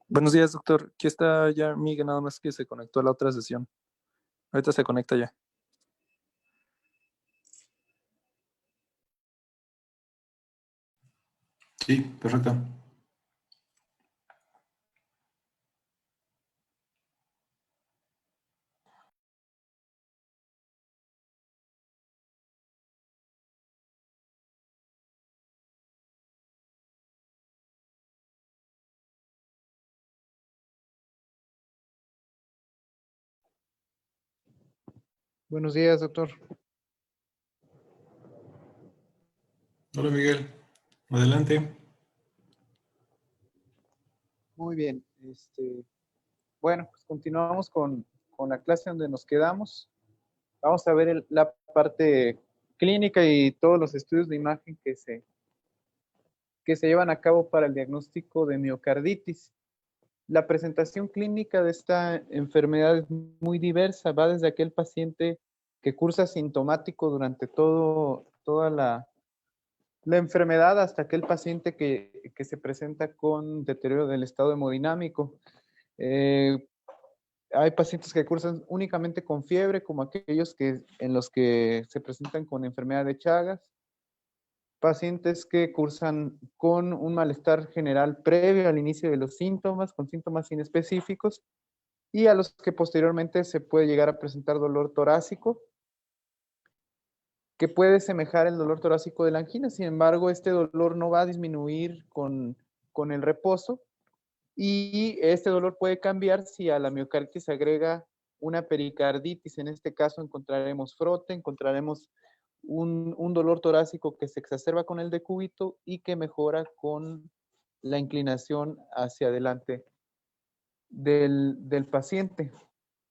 Buenos días, doctor. Aquí está ya Miguel, nada más que se conectó a la otra sesión. Ahorita se conecta ya. Sí, perfecto. Buenos días, doctor. Hola Miguel, adelante. Muy bien. Bueno, pues continuamos con la clase donde nos quedamos. Vamos a ver la parte clínica y todos los estudios de imagen que se llevan a cabo para el diagnóstico de miocarditis. La presentación clínica de esta enfermedad es muy diversa. Va desde aquel paciente que cursa sintomático durante toda la enfermedad hasta aquel paciente que se presenta con deterioro del estado hemodinámico. Hay pacientes que cursan únicamente con fiebre, como aquellos en los que se presentan con enfermedad de Chagas. Pacientes que cursan con un malestar general previo al inicio de los síntomas, con síntomas inespecíficos, y a los que posteriormente se puede llegar a presentar dolor torácico, que puede semejar el dolor torácico de la angina. Sin embargo, este dolor no va a disminuir con el reposo, y este dolor puede cambiar si a la miocarditis se agrega una pericarditis. En este caso encontraremos frote, encontraremos un dolor torácico que se exacerba con el decúbito y que mejora con la inclinación hacia adelante del paciente.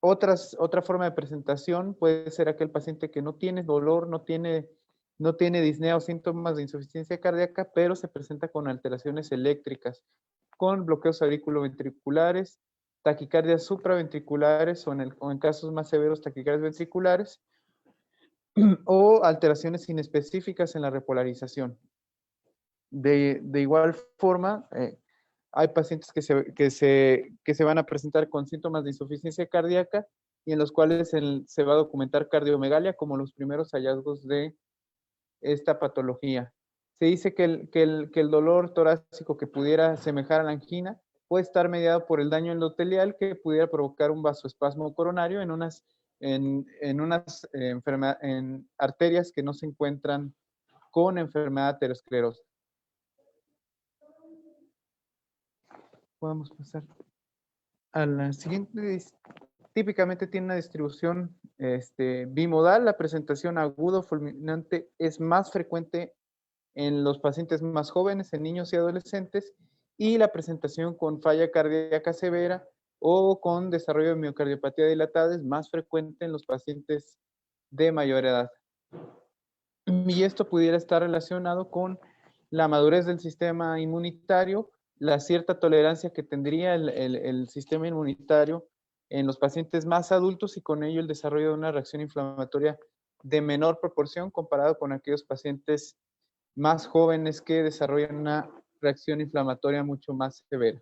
Otra forma de presentación puede ser aquel paciente que no tiene dolor, no tiene disnea o síntomas de insuficiencia cardíaca, pero se presenta con alteraciones eléctricas, con bloqueos auriculoventriculares, taquicardias supraventriculares o en casos más severos taquicardias ventriculares, o alteraciones inespecíficas en la repolarización. De igual forma, hay pacientes que se van a presentar con síntomas de insuficiencia cardíaca y en los cuales se va a documentar cardiomegalia como los primeros hallazgos de esta patología. Se dice que el dolor torácico que pudiera semejar a la angina puede estar mediado por el daño endotelial que pudiera provocar un vasoespasmo coronario en arterias que no se encuentran con enfermedad aterosclerosa. Podemos pasar a la siguiente. Típicamente tiene una distribución bimodal. La presentación agudo fulminante es más frecuente en los pacientes más jóvenes, en niños y adolescentes, y la presentación con falla cardíaca severa o con desarrollo de miocardiopatía dilatada es más frecuente en los pacientes de mayor edad. Y esto pudiera estar relacionado con la madurez del sistema inmunitario, la cierta tolerancia que tendría el sistema inmunitario en los pacientes más adultos y con ello el desarrollo de una reacción inflamatoria de menor proporción comparado con aquellos pacientes más jóvenes que desarrollan una reacción inflamatoria mucho más severa.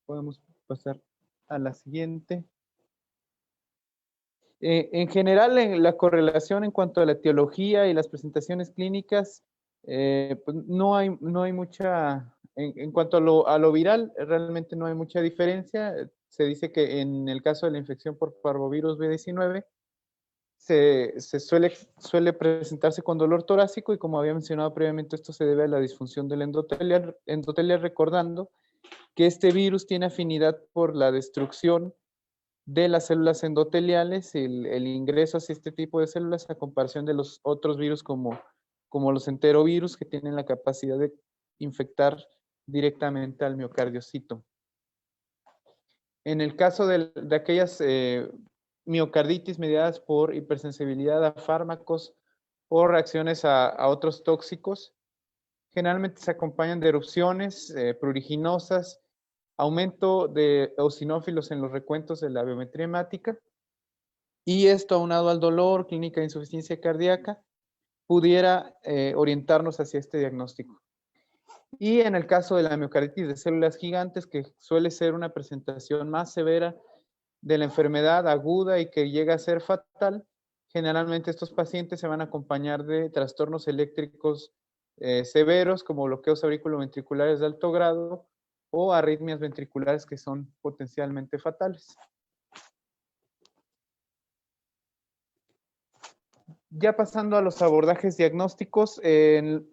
Podemos pasar a la siguiente. En general, en la correlación en cuanto a la etiología y las presentaciones clínicas, pues no hay mucha, en cuanto a lo viral, realmente no hay mucha diferencia. Se dice que en el caso de la infección por parvovirus B19, suele presentarse con dolor torácico y como había mencionado previamente, esto se debe a la disfunción del endotelial, recordando que este virus tiene afinidad por la destrucción de las células endoteliales, el ingreso hacia este tipo de células a comparación de los otros virus como los enterovirus que tienen la capacidad de infectar directamente al miocardiocito. En el caso de aquellas miocarditis mediadas por hipersensibilidad a fármacos o reacciones a otros tóxicos, generalmente se acompañan de erupciones pruriginosas, aumento de eosinófilos en los recuentos de la biometría hemática, y esto aunado al dolor, clínica de insuficiencia cardíaca, pudiera orientarnos hacia este diagnóstico. Y en el caso de la miocarditis de células gigantes, que suele ser una presentación más severa de la enfermedad aguda y que llega a ser fatal, generalmente estos pacientes se van a acompañar de trastornos eléctricos severos, como bloqueos auriculoventriculares de alto grado o arritmias ventriculares que son potencialmente fatales. Ya pasando a los abordajes diagnósticos,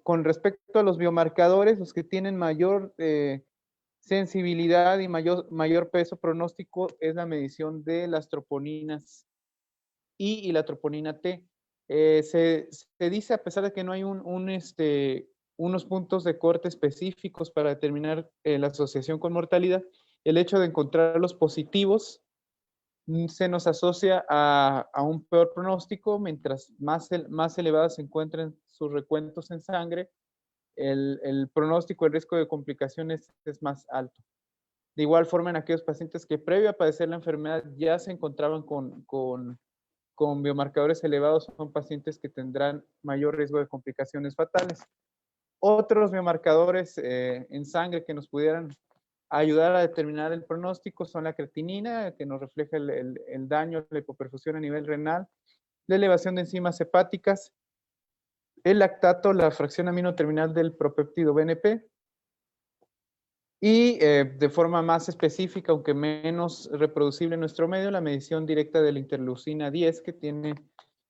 con respecto a los biomarcadores, los que tienen mayor sensibilidad y mayor peso pronóstico es la medición de las troponinas I y la troponina T. Se dice, a pesar de que no hay unos puntos de corte específicos para determinar la asociación con mortalidad, el hecho de encontrar los positivos se nos asocia a un peor pronóstico. Mientras más elevadas se encuentren sus recuentos en sangre, el pronóstico, el riesgo de complicaciones es más alto. De igual forma, en aquellos pacientes que previo a padecer la enfermedad ya se encontraban con biomarcadores elevados, son pacientes que tendrán mayor riesgo de complicaciones fatales. Otros biomarcadores en sangre que nos pudieran ayudar a determinar el pronóstico son la creatinina, que nos refleja el daño, la hipoperfusión a nivel renal, la elevación de enzimas hepáticas, el lactato, la fracción amino terminal del propéptido BNP, y de forma más específica, aunque menos reproducible en nuestro medio, la medición directa de la interleucina 10, que tiene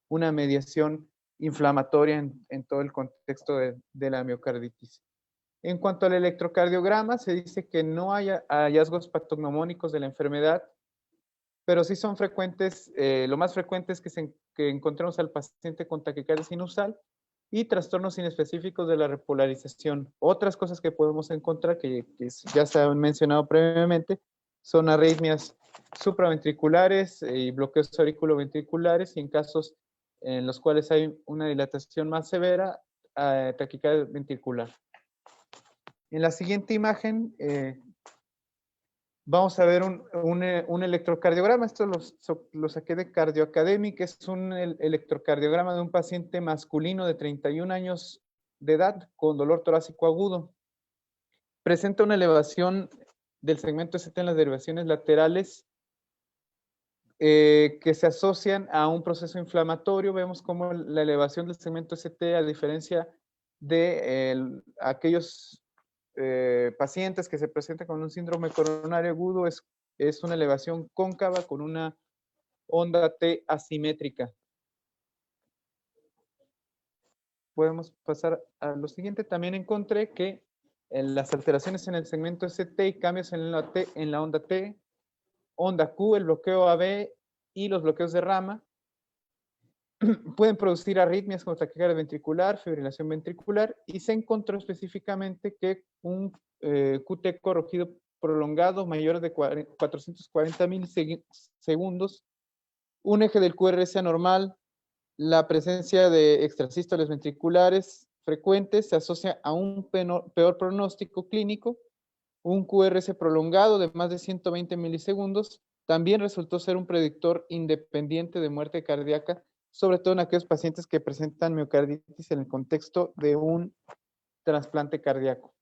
una mediación inflamatoria en todo el contexto de la miocarditis. En cuanto al electrocardiograma, se dice que no hay hallazgos patognomónicos de la enfermedad, pero sí son frecuentes, lo más frecuente es que encontremos al paciente con taquicardia sinusal y trastornos inespecíficos de la repolarización. Otras cosas que podemos encontrar, que ya se han mencionado previamente, son arritmias supraventriculares y bloqueos auriculoventriculares, y en casos en los cuales hay una dilatación más severa, taquicardia ventricular. En la siguiente imagen vamos a ver un electrocardiograma. Esto lo saqué de Cardio Academic. Es un electrocardiograma de un paciente masculino de 31 años de edad con dolor torácico agudo. Presenta una elevación del segmento ST en las derivaciones laterales que se asocian a un proceso inflamatorio. Vemos cómo la elevación del segmento ST, a diferencia de aquellos pacientes que se presentan con un síndrome coronario agudo, es una elevación cóncava con una onda T asimétrica. Podemos pasar a lo siguiente. También encontré que las alteraciones en el segmento ST y cambios en la onda T, onda Q, el bloqueo AB y los bloqueos de rama pueden producir arritmias como taquicardia ventricular, fibrilación ventricular, y se encontró específicamente que un QT corregido prolongado mayor de 440 milisegundos, un eje del QRS anormal, la presencia de extrasístoles ventriculares frecuentes se asocia a un peor pronóstico clínico. Un QRS prolongado de más de 120 milisegundos también resultó ser un predictor independiente de muerte cardíaca, sobre todo en aquellos pacientes que presentan miocarditis en el contexto de un trasplante cardíaco.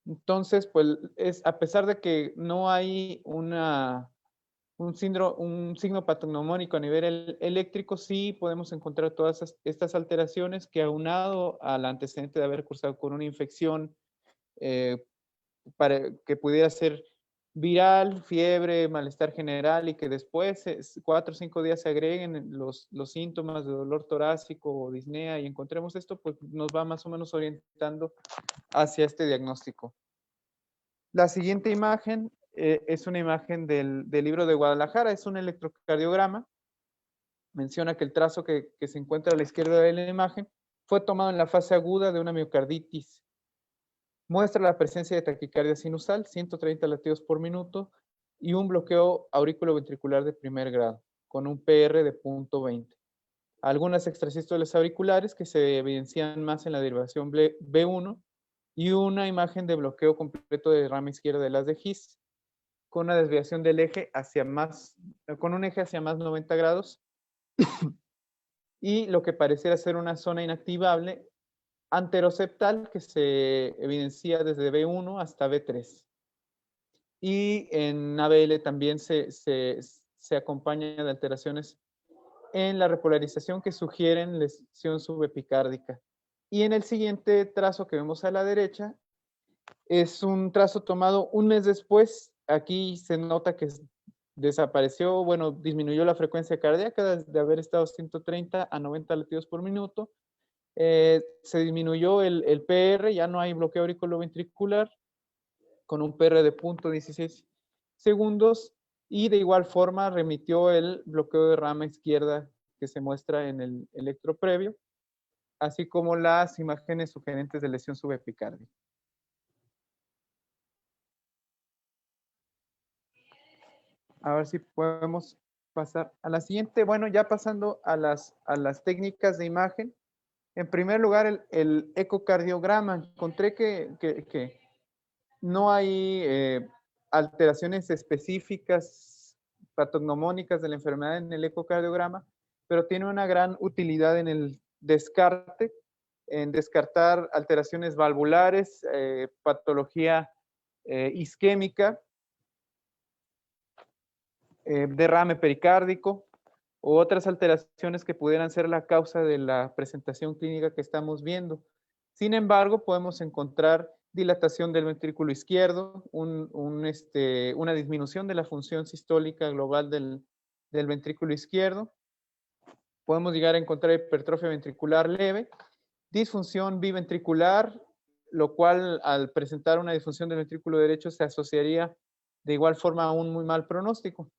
Entonces, pues a pesar de que no hay un signo patognomónico a nivel eléctrico, sí podemos encontrar todas estas alteraciones que, aunado al antecedente de haber cursado con una infección que pudiera ser viral, fiebre, malestar general, y que después 4 o 5 días se agreguen los síntomas de dolor torácico o disnea y encontremos esto, pues nos va más o menos orientando hacia este diagnóstico. La siguiente imagen es una imagen del libro de Guadalajara, es un electrocardiograma. Menciona que el trazo que se encuentra a la izquierda de la imagen fue tomado en la fase aguda de una miocarditis. Muestra la presencia de taquicardia sinusal, 130 latidos por minuto, y un bloqueo auriculoventricular de primer grado, con un PR de 0.20. Algunas extrasístoles auriculares que se evidencian más en la derivación B1, y una imagen de bloqueo completo de rama izquierda de las de His, con una desviación del eje con un eje hacia más 90 grados, y lo que pareciera ser una zona inactivable anteroseptal que se evidencia desde B1 hasta B3. Y en ABL también se acompaña de alteraciones en la repolarización que sugieren lesión subepicárdica. Y en el siguiente trazo que vemos a la derecha, es un trazo tomado un mes después. Aquí se nota que desapareció, bueno, disminuyó la frecuencia cardíaca de haber estado 130 a 90 latidos por minuto. Se disminuyó el PR, ya no hay bloqueo auriculoventricular, con un PR de 0.16 segundos, y de igual forma remitió el bloqueo de rama izquierda que se muestra en el electro previo, así como las imágenes sugerentes de lesión subepicárdica. A ver si podemos pasar a la siguiente. Bueno, ya pasando a las técnicas de imagen. En primer lugar, el ecocardiograma. Encontré que no hay alteraciones específicas patognomónicas de la enfermedad en el ecocardiograma, pero tiene una gran utilidad en el descarte, en descartar alteraciones valvulares, patología isquémica, derrame pericárdico o otras alteraciones que pudieran ser la causa de la presentación clínica que estamos viendo. Sin embargo, podemos encontrar dilatación del ventrículo izquierdo, una disminución de la función sistólica global del ventrículo izquierdo. Podemos llegar a encontrar hipertrofia ventricular leve, disfunción biventricular, lo cual al presentar una disfunción del ventrículo derecho se asociaría de igual forma a un muy mal pronóstico.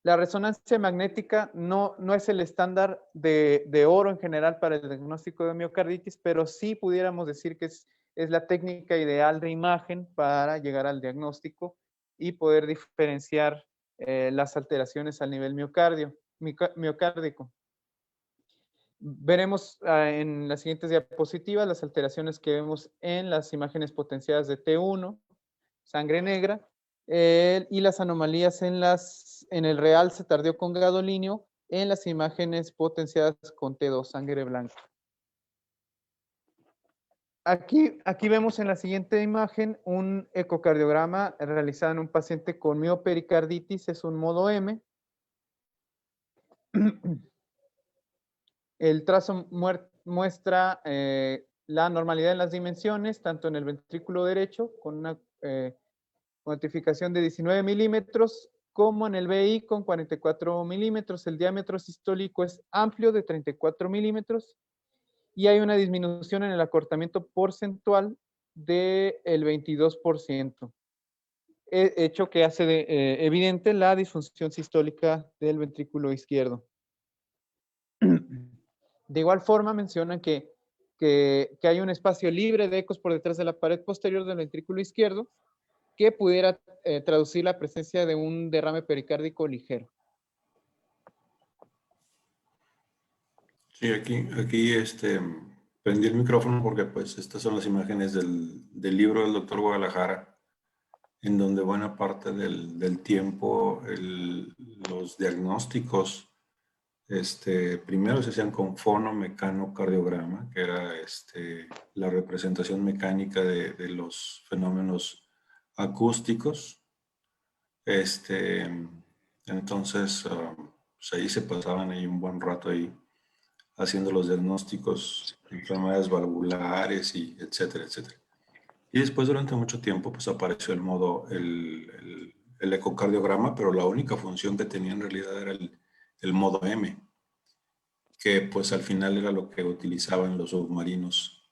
La resonancia magnética no es el estándar de oro en general para el diagnóstico de miocarditis, pero sí pudiéramos decir que es la técnica ideal de imagen para llegar al diagnóstico y poder diferenciar las alteraciones al nivel miocárdico. Veremos en las siguientes diapositivas las alteraciones que vemos en las imágenes potenciadas de T1, sangre negra, y las anomalías en el realce tardío con gadolíneo en las imágenes potenciadas con T2, sangre blanca. Aquí vemos en la siguiente imagen un ecocardiograma realizado en un paciente con miopericarditis, es un modo M. El trazo muestra la normalidad en las dimensiones, tanto en el ventrículo derecho, con una cuantificación de 19 milímetros, como en el BI con 44 milímetros. El diámetro sistólico es amplio de 34 milímetros y hay una disminución en el acortamiento porcentual del 22%, hecho que hace evidente la disfunción sistólica del ventrículo izquierdo. De igual forma mencionan que hay un espacio libre de ecos por detrás de la pared posterior del ventrículo izquierdo que pudiera traducir la presencia de un derrame pericárdico ligero. Sí, aquí prendí el micrófono porque pues estas son las imágenes del libro del doctor Guadalajara, en donde buena parte del tiempo los diagnósticos primero se hacían con fonomecanocardiograma, que era la representación mecánica de los fenómenos acústicos. Entonces, pues ahí se pasaban ahí un buen rato ahí haciendo los diagnósticos de enfermedades valvulares y etcétera, etcétera. Y después durante mucho tiempo pues apareció el ecocardiograma, pero la única función que tenía en realidad era el modo M, que pues al final era lo que utilizaban los submarinos,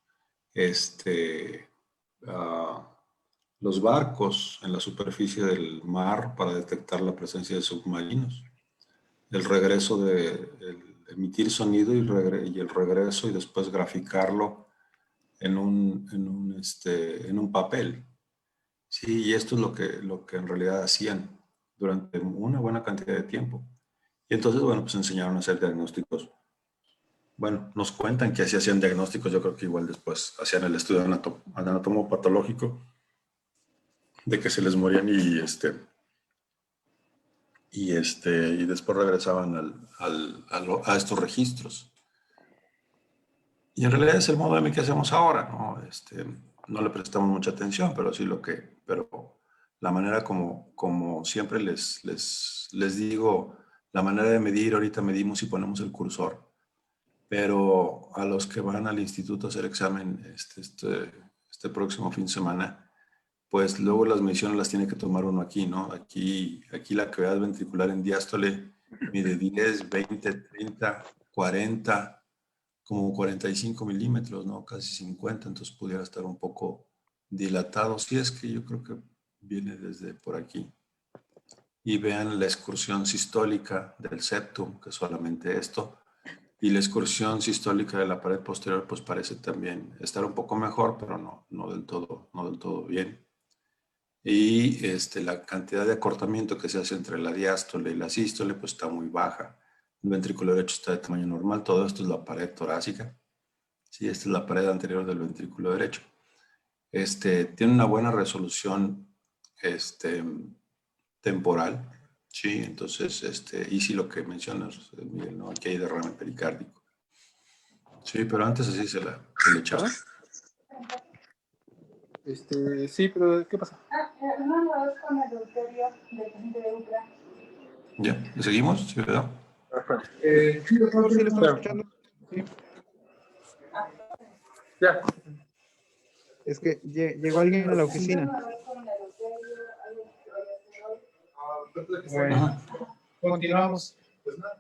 los barcos en la superficie del mar para detectar la presencia de submarinos. El regreso de emitir sonido y el regreso y después graficarlo en un papel. Sí, y esto es lo que en realidad hacían durante una buena cantidad de tiempo. Y entonces, bueno, pues enseñaron a hacer diagnósticos. Bueno, nos cuentan que así hacían diagnósticos, yo creo que igual después hacían el estudio anatomopatológico de que se les morían y después regresaban a estos registros. Y en realidad es el modo M que hacemos ahora, ¿no? No le prestamos mucha atención, pero sí pero la manera como siempre les digo, la manera de medir, ahorita medimos y ponemos el cursor, pero a los que van al instituto a hacer examen este próximo fin de semana, pues luego las mediciones las tiene que tomar uno aquí, ¿no? Aquí la cavidad ventricular en diástole mide 10, 20, 30, 40, como 45 milímetros, ¿no? Casi 50, entonces pudiera estar un poco dilatado. Sí, es que yo creo que viene desde por aquí. Y vean la excursión sistólica del septum, que es solamente esto. Y la excursión sistólica de la pared posterior, pues parece también estar un poco mejor, pero no del todo bien. Y la cantidad de acortamiento que se hace entre la diástole y la sístole, pues está muy baja. El ventrículo derecho está de tamaño normal. Todo esto es la pared torácica. Sí, esta es la pared anterior del ventrículo derecho. Tiene una buena resolución temporal. Sí, entonces, y sí lo que mencionas, Miguel, ¿no? Aquí hay derrame pericárdico. Sí, pero antes así se le echaba. Sí, pero ¿qué pasa? No, es con el deuterio del paciente de Ultra. ¿Ya? ¿Le seguimos? ¿Sí, verdad? Sí, doctor, sí lo estamos escuchando. Sí. Ya. Es que llegó alguien a la oficina. Bueno, continuamos.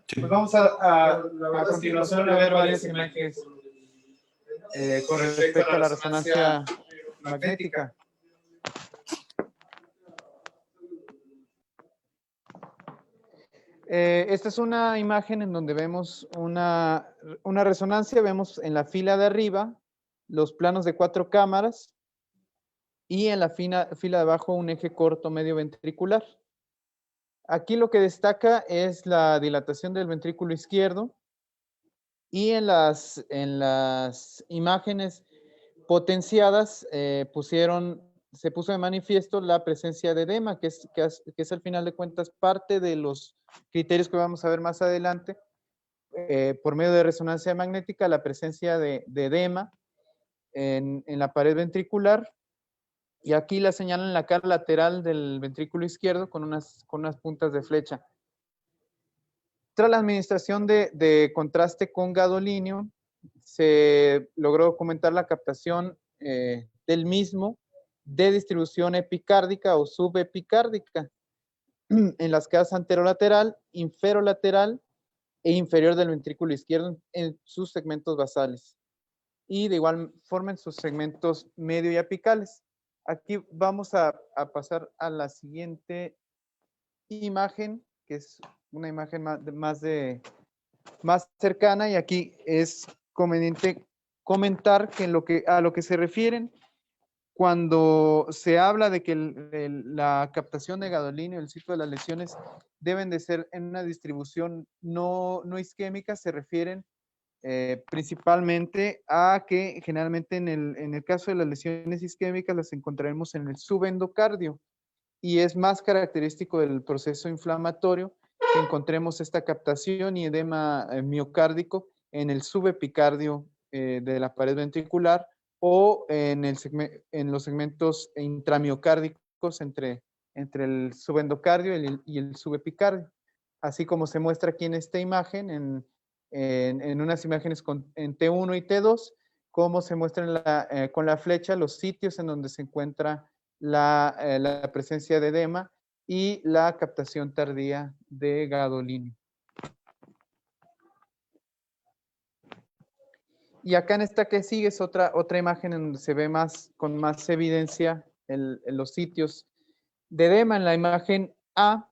Sí. Pues vamos a continuación a ver varias imágenes con respecto a la resonancia magnética. Esta es una imagen en donde vemos una resonancia. Vemos en la fila de arriba los planos de 4 cámaras y en la fila de abajo un eje corto medio ventricular. Aquí lo que destaca es la dilatación del ventrículo izquierdo y en las imágenes potenciadas se puso de manifiesto la presencia de edema, que es al final de cuentas parte de los criterios que vamos a ver más adelante, por medio de resonancia magnética, la presencia de edema en la pared ventricular. Y aquí la señalan en la cara lateral del ventrículo izquierdo con unas puntas de flecha. Tras la administración de contraste con gadolinio, se logró documentar la captación del mismo de distribución epicárdica o subepicárdica en las casas anterolateral, inferolateral e inferior del ventrículo izquierdo en sus segmentos basales y de igual forma en sus segmentos medio y apicales. Aquí vamos a pasar a la siguiente imagen, que es una imagen más cercana, y aquí es conveniente comentar que a lo que se refieren cuando se habla de que la captación de gadolinio, el sitio de las lesiones, deben de ser en una distribución no isquémica, se refieren principalmente a que generalmente en el caso de las lesiones isquémicas las encontraremos en el subendocardio y es más característico del proceso inflamatorio que encontremos esta captación y edema miocárdico en el subepicardio de la pared ventricular o en los segmentos intramiocárdicos entre el subendocardio y el subepicardio. Así como se muestra aquí en esta imagen, en unas imágenes en T1 y T2, cómo se muestra con la flecha los sitios en donde se encuentra la presencia de edema y la captación tardía de gadolinio. Y acá en esta que sigue es otra imagen en donde se ve con más evidencia los sitios de edema. En la imagen A,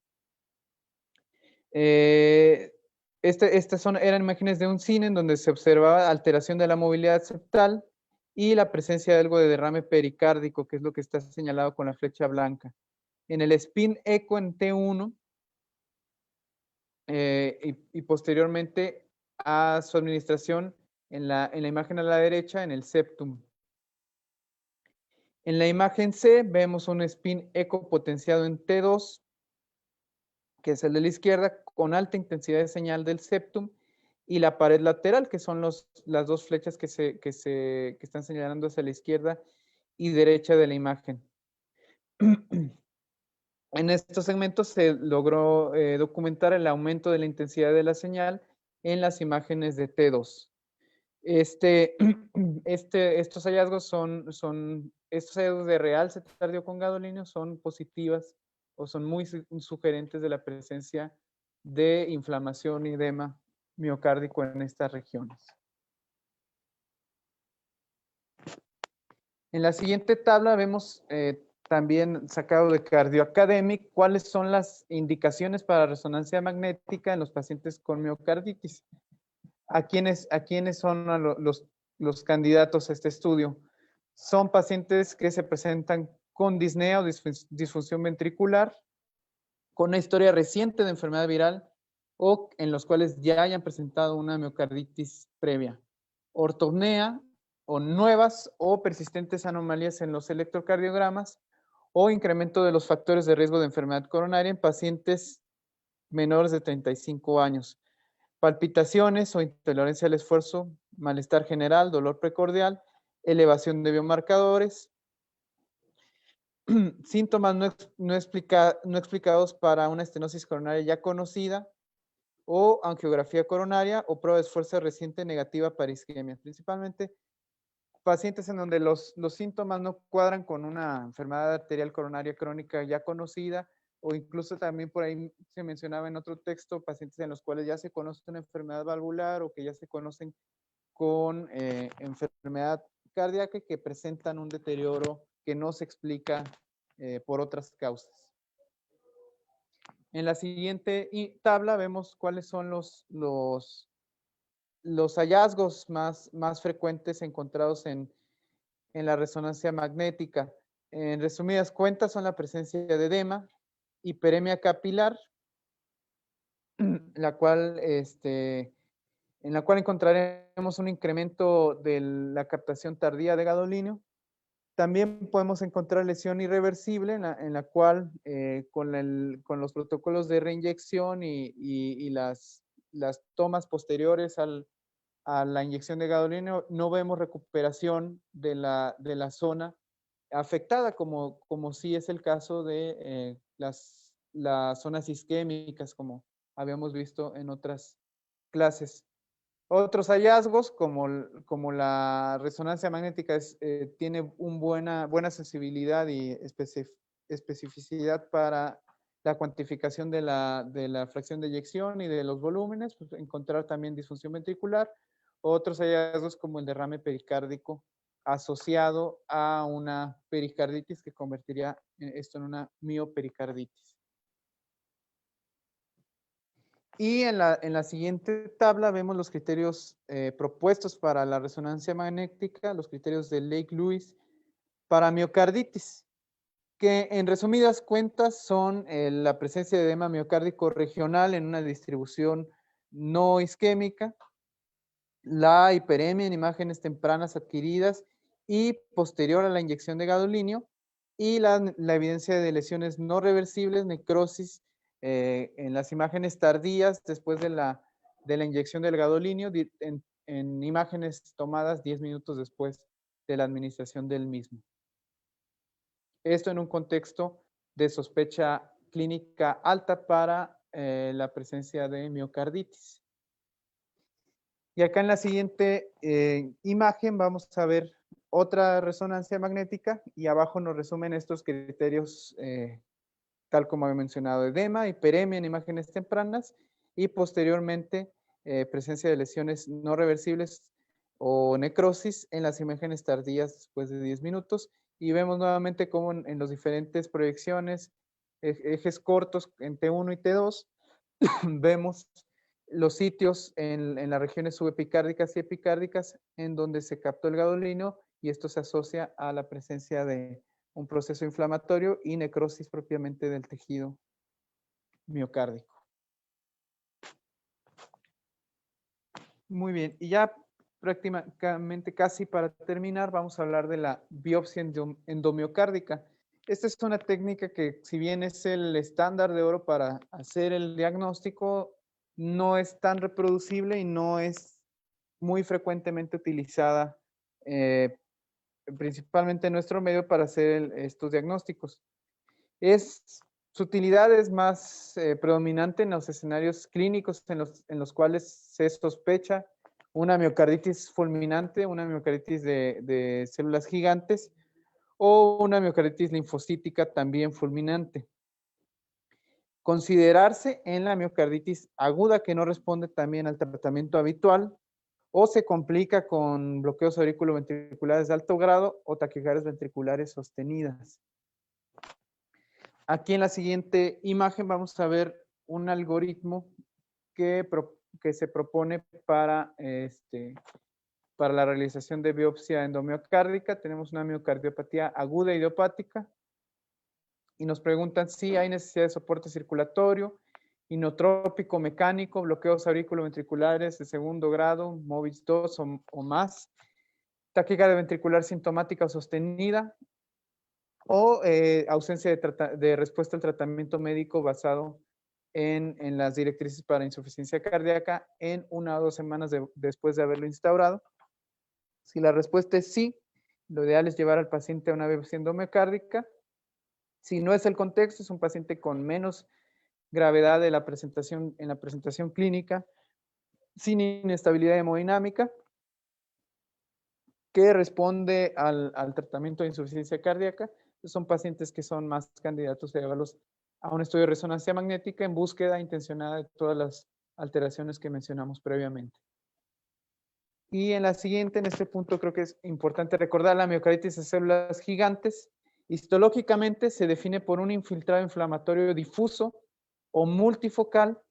estas eran imágenes de un cine en donde se observaba alteración de la movilidad septal y la presencia de algo de derrame pericárdico, que es lo que está señalado con la flecha blanca. En el spin eco en T1 y posteriormente a su administración en la imagen a la derecha en el septum. En la imagen C vemos un spin eco potenciado en T2, que es el de la izquierda, con alta intensidad de señal del septum y la pared lateral, que son las dos flechas que están señalando hacia la izquierda y derecha de la imagen. En estos segmentos se logró documentar el aumento de la intensidad de la señal en las imágenes de T2. Estos hallazgos estos hallazgos de realce tardío con gadolinio son positivas o son muy sugerentes de la presencia de inflamación y edema miocárdico en estas regiones. En la siguiente tabla vemos también sacado de Cardio Academic cuáles son las indicaciones para resonancia magnética en los pacientes con miocarditis. ¿A quiénes son los candidatos a este estudio? Son pacientes que se presentan con disnea o disfunción ventricular, con una historia reciente de enfermedad viral o en los cuales ya hayan presentado una miocarditis previa. Ortopnea o nuevas o persistentes anomalías en los electrocardiogramas o incremento de los factores de riesgo de enfermedad coronaria en pacientes menores de 35 años. Palpitaciones o intolerancia al esfuerzo, malestar general, dolor precordial, elevación de biomarcadores, síntomas no explicados para una estenosis coronaria ya conocida, o angiografía coronaria o prueba de esfuerzo reciente negativa para isquemia. Principalmente pacientes en donde los síntomas no cuadran con una enfermedad arterial coronaria crónica ya conocida, o incluso también por ahí se mencionaba en otro texto, pacientes en los cuales ya se conoce una enfermedad valvular o que ya se conocen con enfermedad cardíaca y que presentan un deterioro que no se explica por otras causas. En la siguiente tabla vemos cuáles son los hallazgos más frecuentes encontrados en la resonancia magnética. En resumidas cuentas, son la presencia de edema, hiperemia capilar, en la cual encontraremos un incremento de la captación tardía de gadolinio. También podemos encontrar lesión irreversible, en la cual con los protocolos de reinyección y las tomas posteriores a la inyección de gadolinio, no vemos recuperación de la zona afectada, como sí es el caso de las zonas isquémicas, como habíamos visto en otras clases. Otros hallazgos, como la resonancia magnética, tiene buena sensibilidad y especificidad para la cuantificación de la fracción de eyección y de los volúmenes, pues encontrar también disfunción ventricular. Otros hallazgos como el derrame pericárdico asociado a una pericarditis que convertiría esto en una miopericarditis. Y en la siguiente tabla vemos los criterios propuestos para la resonancia magnética, los criterios de Lake-Lewis para miocarditis, que en resumidas cuentas son la presencia de edema miocárdico regional en una distribución no isquémica, la hiperemia en imágenes tempranas adquiridas y posterior a la inyección de gadolinio, y la evidencia de lesiones no reversibles, necrosis, en las imágenes tardías después de la inyección del gadolinio, en imágenes tomadas 10 minutos después de la administración del mismo. Esto en un contexto de sospecha clínica alta para la presencia de miocarditis. Y acá en la siguiente imagen vamos a ver otra resonancia magnética, y abajo nos resumen estos criterios tal como había mencionado: edema, hiperemia en imágenes tempranas y posteriormente presencia de lesiones no reversibles o necrosis en las imágenes tardías después de 10 minutos. Y vemos nuevamente cómo en las diferentes proyecciones, ejes cortos en T1 y T2, vemos los sitios en las regiones subepicárdicas y epicárdicas en donde se captó el gadolinio, y esto se asocia a la presencia de un proceso inflamatorio y necrosis propiamente del tejido miocárdico. Muy bien, y ya prácticamente casi para terminar, vamos a hablar de la biopsia endomiocárdica. Esta es una técnica que, si bien es el estándar de oro para hacer el diagnóstico, no es tan reproducible y no es muy frecuentemente utilizada, principalmente en nuestro medio, para hacer estos diagnósticos. Su utilidad es más predominante en los escenarios clínicos en los cuales se sospecha una miocarditis fulminante, una miocarditis de células gigantes o una miocarditis linfocítica también fulminante. Considerarse en la miocarditis aguda que no responde también al tratamiento habitual o se complica con bloqueos auriculoventriculares de alto grado o taquicardias ventriculares sostenidas. Aquí en la siguiente imagen vamos a ver un algoritmo que se propone para la realización de biopsia endomiocárdica. Tenemos una miocardiopatía aguda idiopática y nos preguntan si hay necesidad de soporte circulatorio, inotrópico mecánico, bloqueos auriculoventriculares de segundo grado, MOVIS 2 o más, taquicardia ventricular sintomática o sostenida, o ausencia de respuesta al tratamiento médico basado en las directrices para insuficiencia cardíaca en 1 o 2 semanas después de haberlo instaurado. Si la respuesta es sí, lo ideal es llevar al paciente a una biopsia endomiocárdica. Si no es el contexto, es un paciente con menos gravedad en la presentación clínica, sin inestabilidad hemodinámica, que responde al tratamiento de insuficiencia cardíaca. Son pacientes que son más candidatos a llevarlos a un estudio de resonancia magnética en búsqueda intencionada de todas las alteraciones que mencionamos previamente. Y en la siguiente, en este punto, creo que es importante recordar la miocarditis de células gigantes. Histológicamente se define por un infiltrado inflamatorio difuso o multifocal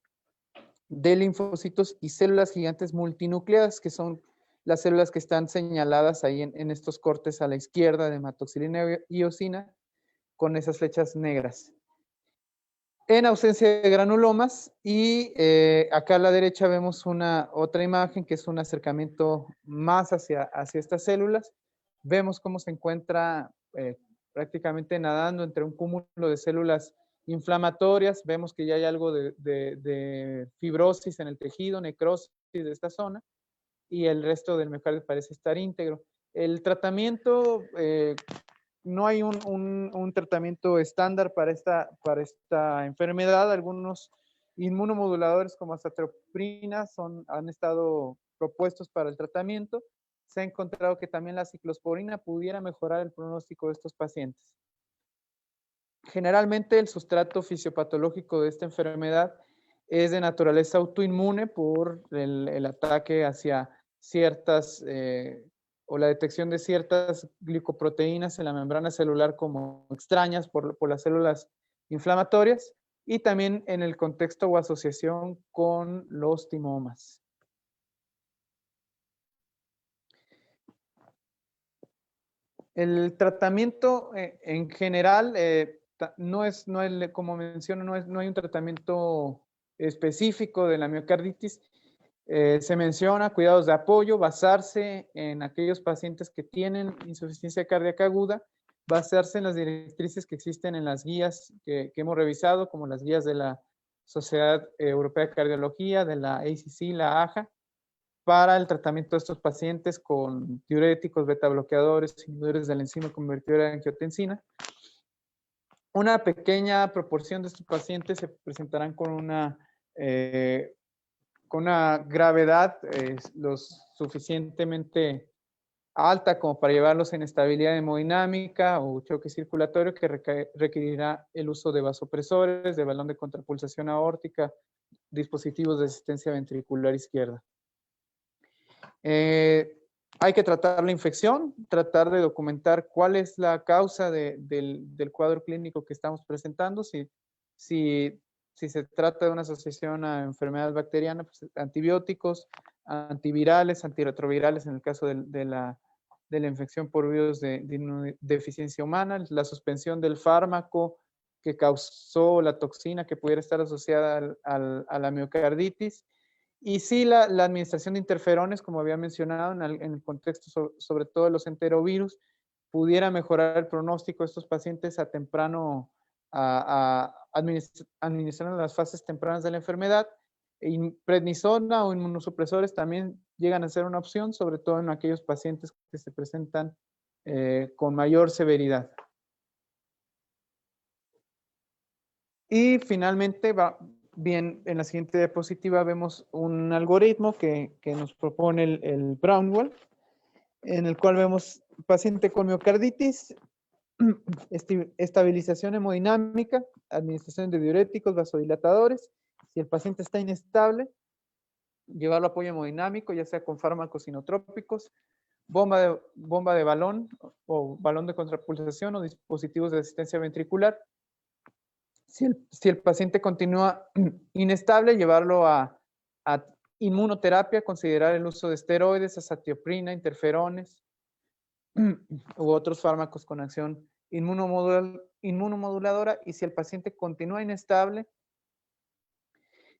de linfocitos y células gigantes multinucleadas, que son las células que están señaladas ahí en estos cortes a la izquierda de hematoxilina y eosina, con esas flechas negras. En ausencia de granulomas, y acá a la derecha vemos otra imagen que es un acercamiento más hacia estas células. Vemos cómo se encuentra prácticamente nadando entre un cúmulo de células inflamatorias. Vemos que ya hay algo de fibrosis en el tejido, necrosis de esta zona, y el resto del miocardio parece estar íntegro. El tratamiento, no hay un tratamiento estándar para esta enfermedad. Algunos inmunomoduladores como azathioprina han estado propuestos para el tratamiento. Se ha encontrado que también la ciclosporina pudiera mejorar el pronóstico de estos pacientes. Generalmente el sustrato fisiopatológico de esta enfermedad es de naturaleza autoinmune por el ataque hacia ciertas o la detección de ciertas glicoproteínas en la membrana celular como extrañas por las células inflamatorias, y también en el contexto o asociación con los timomas. El tratamiento en general como menciono, no hay un tratamiento específico de la miocarditis. Se menciona cuidados de apoyo, basarse en aquellos pacientes que tienen insuficiencia cardíaca aguda, basarse en las directrices que existen en las guías que hemos revisado, como las guías de la Sociedad Europea de Cardiología, de la ACC, la AJA, para el tratamiento de estos pacientes con diuréticos, beta bloqueadores, inhibidores de la enzima convertidora de angiotensina. Una pequeña proporción de estos pacientes se presentarán con una gravedad lo suficientemente alta como para llevarlos en estabilidad hemodinámica o choque circulatorio, que requerirá el uso de vasopresores, de balón de contrapulsación aórtica, dispositivos de asistencia ventricular izquierda. Hay que tratar la infección, tratar de documentar cuál es la causa del cuadro clínico que estamos presentando. Si se trata de una asociación a enfermedad bacteriana, pues antibióticos, antivirales, antirretrovirales en el caso de la infección por virus de deficiencia humana, la suspensión del fármaco que causó la toxina que pudiera estar asociada a la miocarditis. Y sí, la administración de interferones, como había mencionado, en el contexto sobre todo de los enterovirus, pudiera mejorar el pronóstico de estos pacientes a temprano, administrando las fases tempranas de la enfermedad. Prednisona o inmunosupresores también llegan a ser una opción, sobre todo en aquellos pacientes que se presentan con mayor severidad. Y finalmente, bien, en la siguiente diapositiva vemos un algoritmo que nos propone el Braunwald, en el cual vemos paciente con miocarditis, estabilización hemodinámica, administración de diuréticos, vasodilatadores. Si el paciente está inestable, llevarlo a apoyo hemodinámico, ya sea con fármacos inotrópicos, bomba de balón o balón de contrapulsación o dispositivos de asistencia ventricular. Si el paciente continúa inestable, llevarlo a inmunoterapia, considerar el uso de esteroides, azatioprina, interferones u otros fármacos con acción inmunomoduladora. Y si el paciente continúa inestable,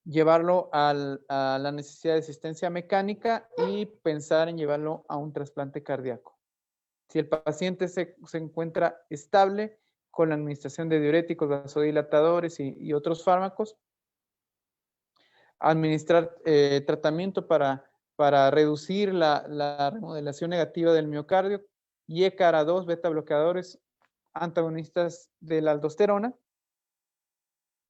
llevarlo a la necesidad de asistencia mecánica y pensar en llevarlo a un trasplante cardíaco. Si el paciente se encuentra estable con la administración de diuréticos, vasodilatadores y otros fármacos, administrar tratamiento para reducir la remodelación negativa del miocardio, y ECARA2, beta bloqueadores antagonistas de la aldosterona.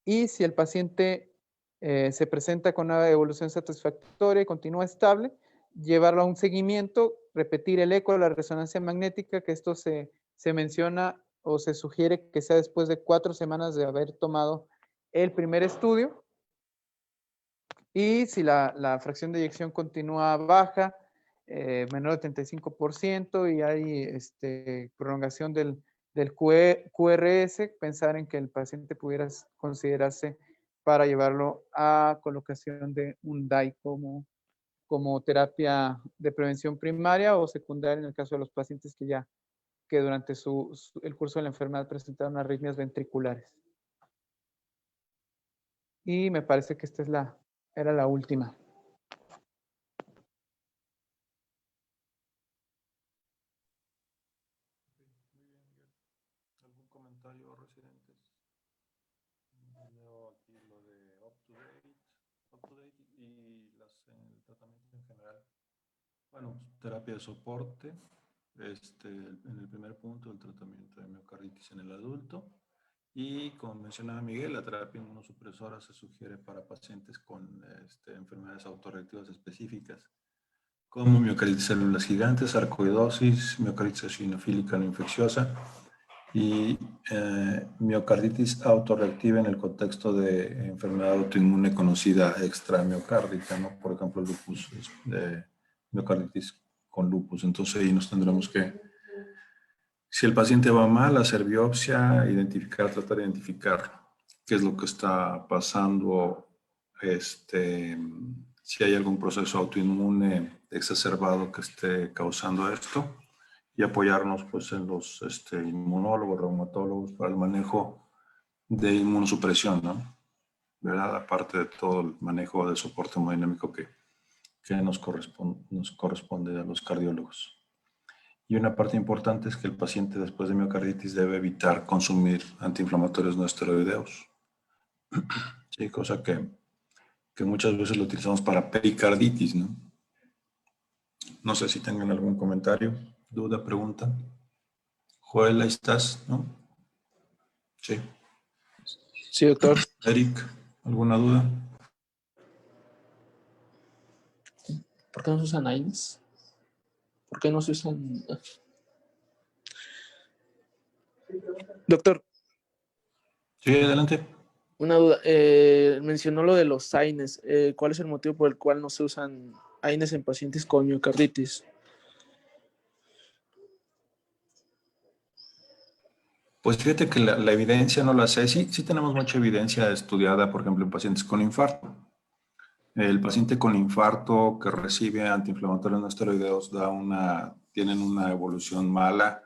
Y si el paciente se presenta con una evolución satisfactoria y continúa estable, llevarlo a un seguimiento, repetir el eco de la resonancia magnética, que esto se menciona o se sugiere que sea después de 4 semanas de haber tomado el primer estudio. Y si la fracción de eyección continúa baja, menor del 35%, y hay prolongación del QRS, pensar en que el paciente pudiera considerarse para llevarlo a colocación de un DAI como terapia de prevención primaria o secundaria en el caso de los pacientes que durante el curso de la enfermedad presentaron arritmias ventriculares. Y me parece que esta era la última. ¿Algún comentario, residentes? Veo aquí lo de up-to-date y el tratamiento en general. Bueno, terapia de soporte, en el primer punto, el tratamiento de miocarditis en el adulto. Y como mencionaba Miguel, la terapia inmunosupresora se sugiere para pacientes con enfermedades autorreactivas específicas, como miocarditis células gigantes, sarcoidosis, miocarditis eosinofílica no infecciosa y miocarditis autorreactiva en el contexto de enfermedad autoinmune conocida extramiocárdica, ¿no? Por ejemplo, lupus, miocarditis con lupus. Entonces ahí nos tendremos que, si el paciente va mal, hacer biopsia, tratar de identificar qué es lo que está pasando, si hay algún proceso autoinmune exacerbado que esté causando esto, y apoyarnos pues en los inmunólogos, reumatólogos para el manejo de inmunosupresión, ¿no? ¿Verdad? Aparte de todo el manejo de soporte hemodinámico que nos corresponde a los cardiólogos. Y una parte importante es que el paciente después de miocarditis debe evitar consumir antiinflamatorios no esteroideos. Sí, cosa que muchas veces lo utilizamos para pericarditis, ¿no? No sé si tengan algún comentario, duda, pregunta. Joel, ahí estás, ¿no? Sí. Sí, doctor. Eric, ¿alguna duda? ¿Por qué no se usan AINES? ¿Por qué no se usan...? Doctor, Sí, adelante. una duda. Mencionó lo de los AINES. ¿Cuál es el motivo por el cual no se usan AINES en pacientes con miocarditis? Pues fíjate que la evidencia no la sé. Sí tenemos mucha evidencia estudiada, por ejemplo, en pacientes con infarto. El paciente con infarto que recibe antiinflamatorios no esteroideos tienen una evolución mala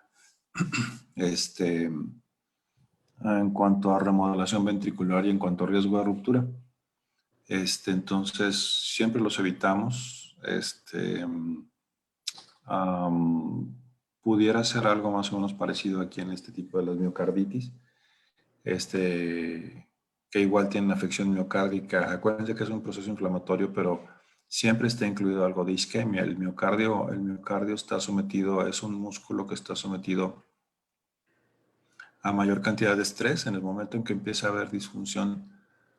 en cuanto a remodelación ventricular y en cuanto a riesgo de ruptura. Entonces, siempre los evitamos. Pudiera ser algo más o menos parecido aquí en este tipo de las miocarditis. que igual tienen afección miocárdica. Acuérdense que es un proceso inflamatorio, pero siempre está incluido algo de isquemia. El miocardio está sometido, es un músculo que está sometido a mayor cantidad de estrés. En el momento en que empieza a haber disfunción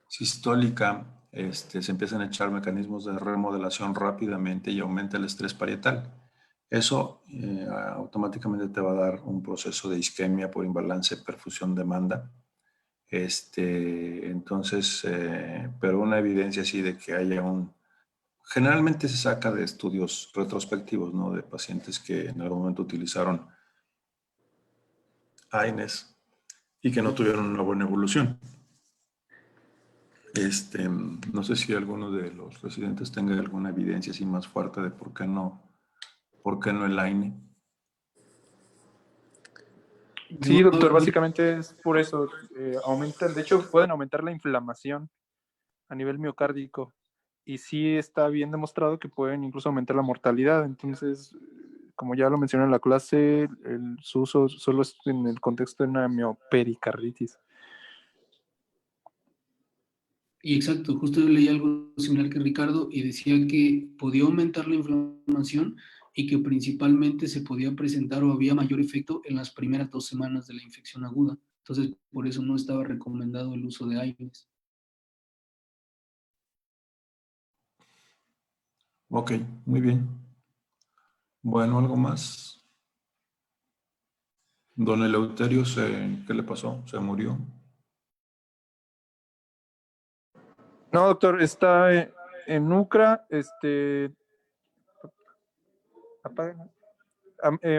sistólica, se empiezan a echar mecanismos de remodelación rápidamente y aumenta el estrés parietal. Eso automáticamente te va a dar un proceso de isquemia por imbalance perfusión-demanda. Entonces, pero una evidencia así de que haya generalmente se saca de estudios retrospectivos, ¿no? De pacientes que en algún momento utilizaron AINES y que no tuvieron una buena evolución. No sé si alguno de los residentes tenga alguna evidencia así más fuerte de por qué no el AINE. Sí, doctor, básicamente es por eso. De hecho, pueden aumentar la inflamación a nivel miocárdico. Y sí está bien demostrado que pueden incluso aumentar la mortalidad. Entonces, como ya lo mencioné en la clase, su uso solo es en el contexto de una miopericarditis. Y exacto, justo yo leí algo similar que Ricardo y decía que podía aumentar la inflamación y que principalmente se podía presentar o había mayor efecto en las primeras 2 semanas de la infección aguda. Entonces, por eso no estaba recomendado el uso de AINES. Ok, muy bien. Bueno, ¿algo más? Don Eleuterio, ¿qué le pasó? ¿Se murió? No, doctor, está en UCRA,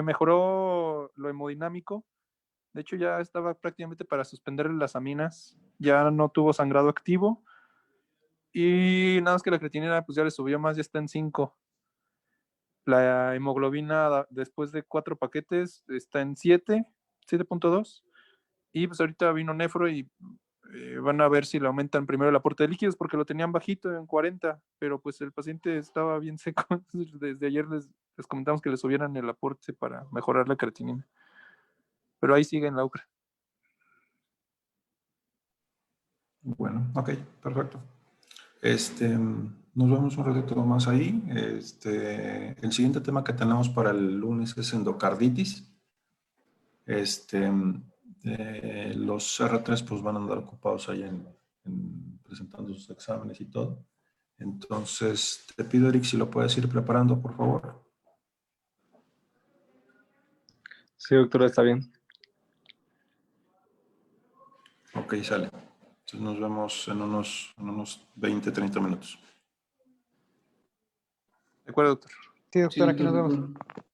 mejoró lo hemodinámico. De hecho, ya estaba prácticamente para suspenderle las aminas. Ya no tuvo sangrado activo. Y nada más que la creatinina pues ya le subió más, ya está en 5. La hemoglobina después de 4 paquetes está en 7.2. Y pues ahorita vino nefro y van a ver si le aumentan primero el aporte de líquidos porque lo tenían bajito en 40, pero pues el paciente estaba bien seco. Entonces, desde ayer les comentamos que le subieran el aporte para mejorar la creatinina. Pero ahí sigue en la UCRA. Bueno, ok, perfecto. Nos vemos un ratito más ahí. El siguiente tema que tenemos para el lunes es endocarditis. Los R3 pues van a andar ocupados ahí presentando sus exámenes y todo. Entonces, te pido, Eric, si lo puedes ir preparando, por favor. Sí, doctora, está bien. Ok, sale. Entonces nos vemos en unos 20, 30 minutos. De acuerdo, doctor. Sí, doctor, Sí, aquí nos doctor, vemos. doctor.